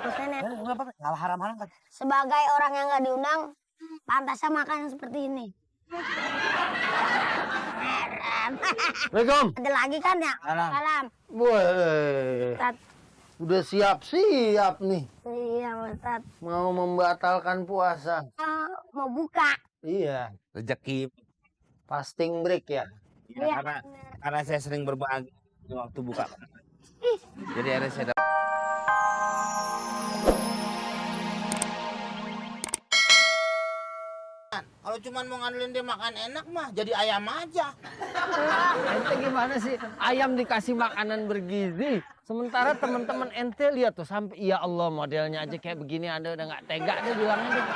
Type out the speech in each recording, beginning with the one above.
Nenek. Enggak apa-apa, enggak haram-haram kan. Sebagai orang yang nggak diundang, pantasnya makan seperti ini. Assalamualaikum. Ada lagi kan ya? Salam. Salam. Woi, Ustaz. udah siap-siap nih. Iya, Ustaz. Mau membatalkan puasa. Mau buka. Iya, Rezeki. fasting break ya. Ya, Iya. karena saya sering berbagi di waktu buka. Jadi akhirnya saya dapat. Kalau cuma mau ngandelin dia makan enak mah jadi ayam aja. Ente gimana sih? Ayam dikasih makanan bergizi. Sementara teman-teman ente lihat tuh sampai ya Allah modelnya aja kayak begini Anda udah nggak tega deh bilangnya deh.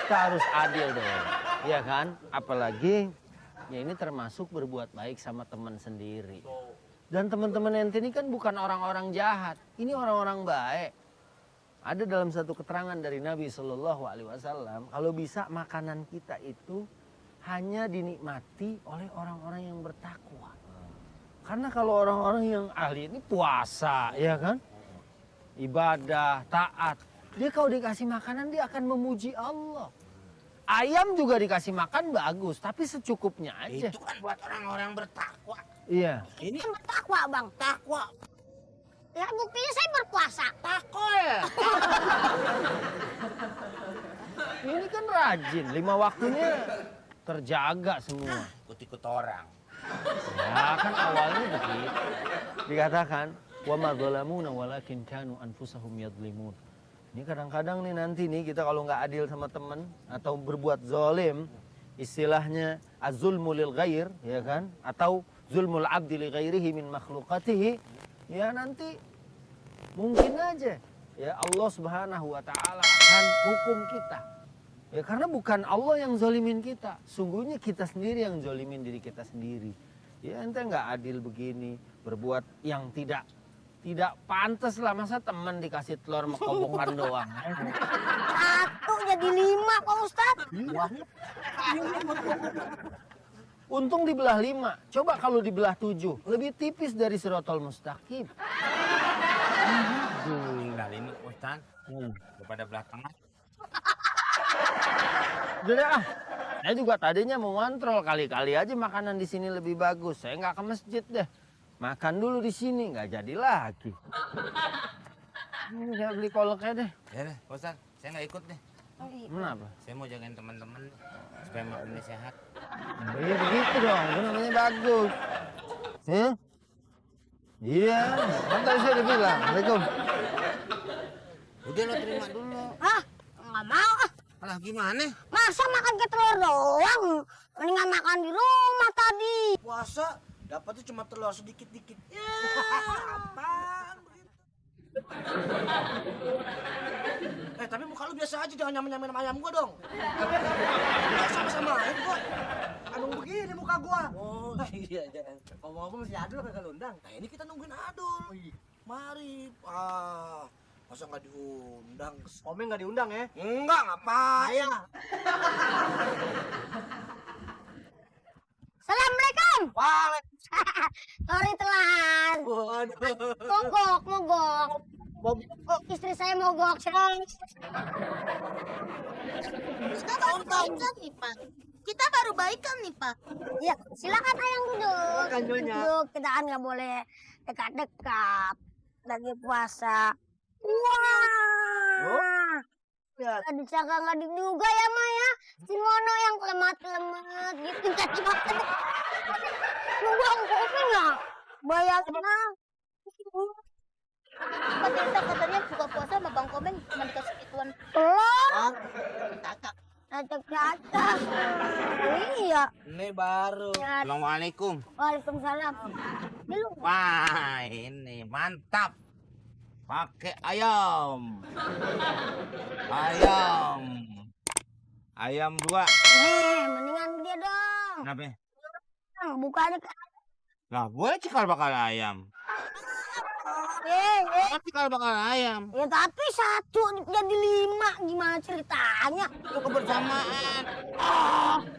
Kita harus adil dong. Iya kan? Apalagi ya ini termasuk berbuat baik sama teman sendiri. Dan teman-teman ente ini kan bukan orang-orang jahat. Ini orang-orang baik. Ada dalam satu keterangan dari Nabi Shallallahu Alaihi Wasallam, kalau bisa makanan kita itu hanya dinikmati oleh orang-orang yang bertakwa. Karena kalau orang-orang yang ahli ini puasa, ya kan, ibadah, taat, dia kalau dikasih makanan dia akan memuji Allah. Ayam juga dikasih makan bagus, tapi secukupnya aja. Itu kan buat orang-orang bertakwa. Iya. Ini Kan bertakwa, Bang. takwa. Ya buktinya saya berpuasa. Takol. Ini kan rajin, 5 waktunya terjaga semua. Ikut-ikut orang. Ya kan awalnya begitu. Dikatakan wa ma zalamuna walakin kanu anfusahum yadlimun. Ini kadang-kadang nih nanti nih kita kalau nggak adil sama teman atau berbuat zalim, istilahnya az-zulmu lil ghair, ya kan? Atau zulmul abdi li ghairihi min makhluqatihi, ya nanti mungkin aja ya Allah Subhanahu wa taala akan hukum kita. Ya karena bukan Allah yang zolimin kita, sungguhnya kita sendiri yang zolimin diri kita sendiri. Ya ente nggak adil begini, berbuat yang tidak pantas lah, masa teman dikasih telur sama kobokan doang. Satu jadi 5, Pak Ustadz. Untung dibelah 5, coba kalau dibelah 7, lebih tipis dari Sirotol Mustaqim. Tinggal ini Ustaz. Kepada belah tengah. Udah deh, saya juga tadinya mau ngontrol kali-kali aja makanan di sini lebih bagus. Saya nggak ke masjid deh, makan dulu di sini nggak jadi lagi. Saya beli kolaknya deh. Ya deh, Ustaz. Saya nggak ikut deh. Kenapa? Saya mau jagain teman-teman supaya makannya sehat. Iya begitu dong, itu namanya bagus. Iya, kan tadi saya udah bilang. Assalamualaikum. Udah lo terima dulu. Hah? Nggak mau ah. Alah gimana? Masa makan ke telur doang? Mendingan makan di rumah tadi. Puasa dapatnya cuma telur sedikit-dikit. Ya, apaan begitu? Tapi muka lu biasa aja, jangan nyamain ayam gua dong. Nggak sama-sama aja gua. Emang begini muka gua. Oh iya, ngomong-ngomong masih Adul kagak undang. Nah ini kita nungguin Adul. Mari, masa nggak diundang? Komeng nggak diundang ya? Enggak, ngapain? Assalamualaikum. Waalaikumsalam. Sorry telat. Waduh. Mogok. Oh, istri saya mogok. Kita baru baikan nih, Pak. Kita baru baikan nih, Pak. Ya, silakan ayang duduk. Silakan, Nyonya. Duduk, kita kan nggak boleh dekat-dekat. Lagi puasa. Wah. Ya. Tadi Caka nggak juga ya, Maya. Si Mono yang lemat-lemat gitu. Tadi makan. Lu buang kopi nggak? Bayangin ah. Pak Desa katanya buka puasa sama Bang Komen cuma dikasih gituan. Oh, Kakak. cacak-cacak. Iya. Ini baru. Ya, Assalamualaikum. Waalaikumsalam. Dulu. Wah ini mantap. Pakai ayam. Ayam 2. Mendingan dia dong. Kenapa? Bukanya ke Lah gue cikal bakal ayam. Cikal bakal ayam. Ya tapi satu jadi 5. Gimana ceritanya? Itu kebersamaan.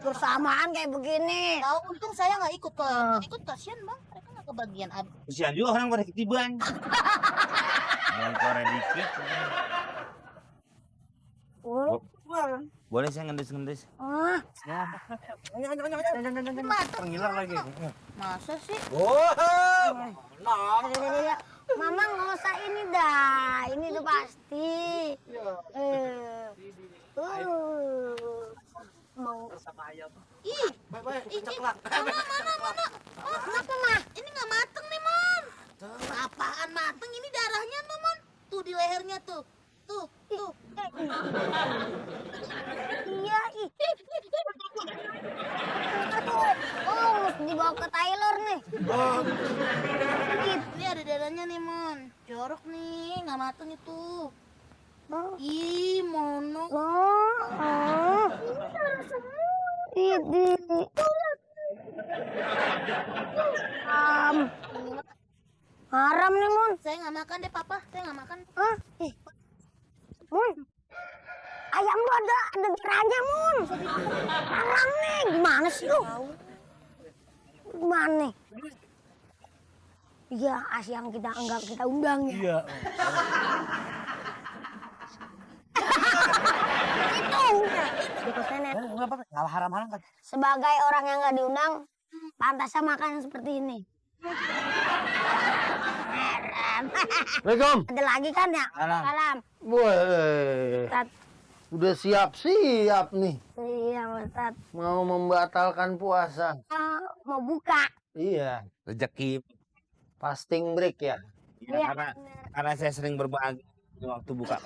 Bersamaan kayak begini. Tahu untung saya nggak ikut ke ikut kasihan Bang. Mereka nggak kebagian. Kesian juga orang pada ketiban. Yang korek dikit. Oh, Boleh saya ngendus-ngendus? ah, Penghilang lagi. Masa sih? ya. Mama nggak usah ini dah, ini tuh pasti. Mau Ih, Baik, ini ceklak. mana? Oh, apa mah? ini nggak mateng nih, Mon. Apaan mateng? Ini darahnya tuh, Mon. Tuh di lehernya tuh. Tuh. Iya, ih. Oh, mesti dibawa ke Taylor nih. Ini ada darahnya nih, Mon. Jorok nih, nggak mateng itu. Oh, Ih, mono. Ini. Haram nih, Mon. Saya nggak makan deh, Papa. Saya nggak makan. Hah? Mun, ayam lu ada darahnya, Mun. Haram nih, gimana sih lu? Gimana nih? Iya, yang kita anggap kita undang ya. Iya. Itu nenek. Enggak apa-apa. Enggak haram-haram kan. Sebagai orang yang nggak diundang, pantasnya makan seperti ini. Assalamualaikum. Ada lagi kan ya? Salam. Salam. Woi, Ustaz. udah siap-siap nih. Iya, Ustaz. Mau membatalkan puasa. Mau buka. Iya, Rezeki. fasting break ya. Ya, Iya. karena saya sering berbagi waktu buka.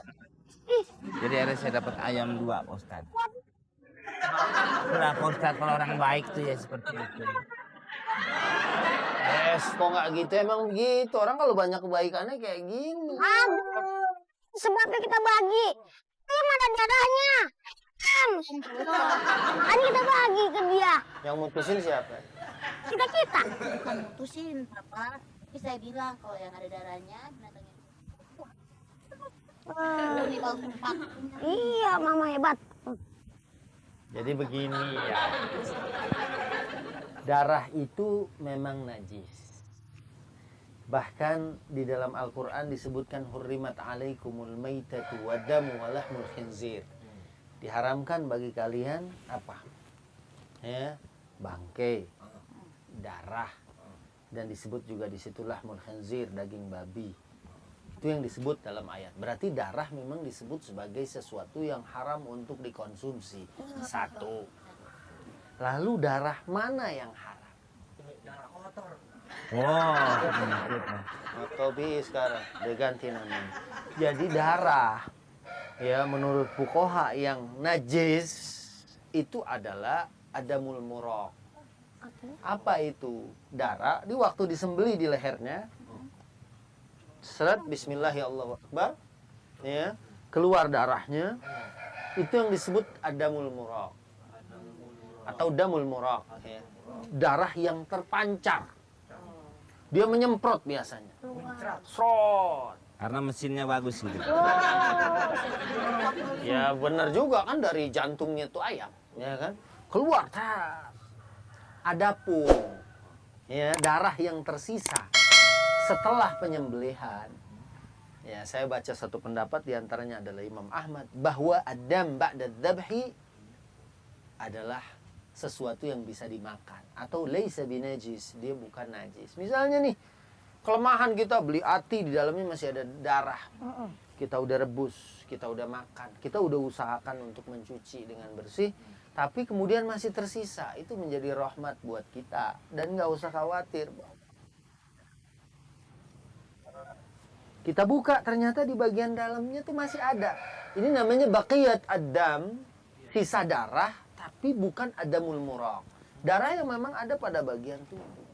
Jadi akhirnya saya dapat ayam 2, Pak Ustaz. Nah, Pak Ustaz, kalau orang baik tuh ya seperti itu. Kok nggak gitu, emang begitu. Orang kalau banyak kebaikannya kayak gini. Aduh, sebabnya kita bagi. Yang ada darahnya. Kan kita bagi ke dia. Yang mutusin siapa? Kita. Bukan mutusin, Papa. Tapi saya bilang kalau yang ada darahnya, binatang itu. Ini bau tempat. Iya, Mama hebat. Jadi begini ya. Darah itu memang najis. Bahkan di dalam Al-Quran disebutkan hurrimat alaikumul maitatu wadamu walahmul khinzir. Diharamkan bagi kalian apa? Ya, bangkai, darah, dan disebut juga di situ lahmul khinzir, daging babi. Itu yang disebut dalam ayat. Berarti darah memang disebut sebagai sesuatu yang haram untuk dikonsumsi. Satu. Lalu darah mana yang haram? Wow. Tobi sekarang diganti namanya. Jadi darah ya menurut fuqaha yang najis itu adalah adamul muraq. Apa itu? Darah di waktu disembelih di lehernya. Seret bismillahirrahmanirrahim. Ya, keluar darahnya. Itu yang disebut adamul muraq. Atau damul muraq ya. Darah yang terpancar. Dia menyemprot biasanya. Srot. Karena mesinnya bagus gitu. Ya benar juga kan dari jantungnya tuh ayam, ya kan? Keluar. Adapun ya darah yang tersisa setelah penyembelihan. Ya, saya baca satu pendapat diantaranya adalah Imam Ahmad bahwa adam ba'da dzabhi adalah sesuatu yang bisa dimakan atau laisa binajis, dia bukan najis. Misalnya nih, kelemahan kita beli ati di dalamnya masih ada darah. Kita udah rebus, kita udah makan, kita udah usahakan untuk mencuci dengan bersih, tapi kemudian masih tersisa, itu menjadi rahmat buat kita dan nggak usah khawatir. Kita buka ternyata di bagian dalamnya tuh masih ada. Ini namanya baqiyat adam, sisa darah, tapi bukan adamul muraq. Darah yang memang ada pada bagian tubuh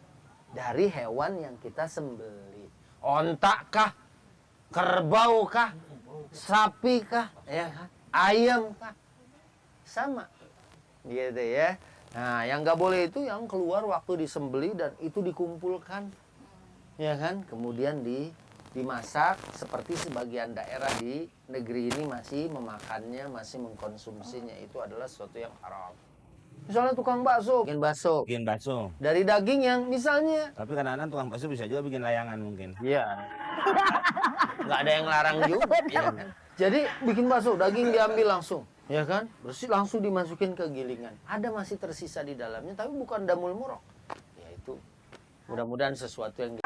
dari hewan yang kita sembelih. Ontak kah? Kerbau kah? Sapi kah? Ya kan? Ayam kah? Sama. Gitu ya. Nah, yang nggak boleh itu yang keluar waktu disembelih dan itu dikumpulkan. Ya kan? Kemudian dimasak seperti sebagian daerah di negeri ini masih memakannya, masih mengkonsumsinya. Itu adalah sesuatu yang haram. Misalnya tukang bakso, bikin bakso Bikin bakso. dari daging yang misalnya Tapi kadang-kadang tukang bakso bisa juga bikin layangan mungkin. iya. nggak ada yang larang juga. Ya kan? Jadi bikin bakso, daging diambil langsung, ya kan? Bersih langsung dimasukin ke gilingan. Ada masih tersisa di dalamnya, tapi bukan damul murok. Ya itu mudah-mudahan sesuatu yang